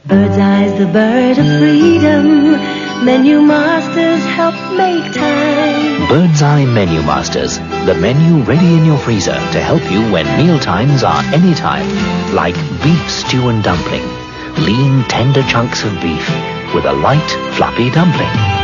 Bird's Eye's the bird of freedom. Menu Masters help make time. Bird's Eye Menu Masters, the menu ready in your freezer to help you when meal times are anytime. Like beef stew and dumpling, lean tender chunks of beef with a light fluffy dumpling.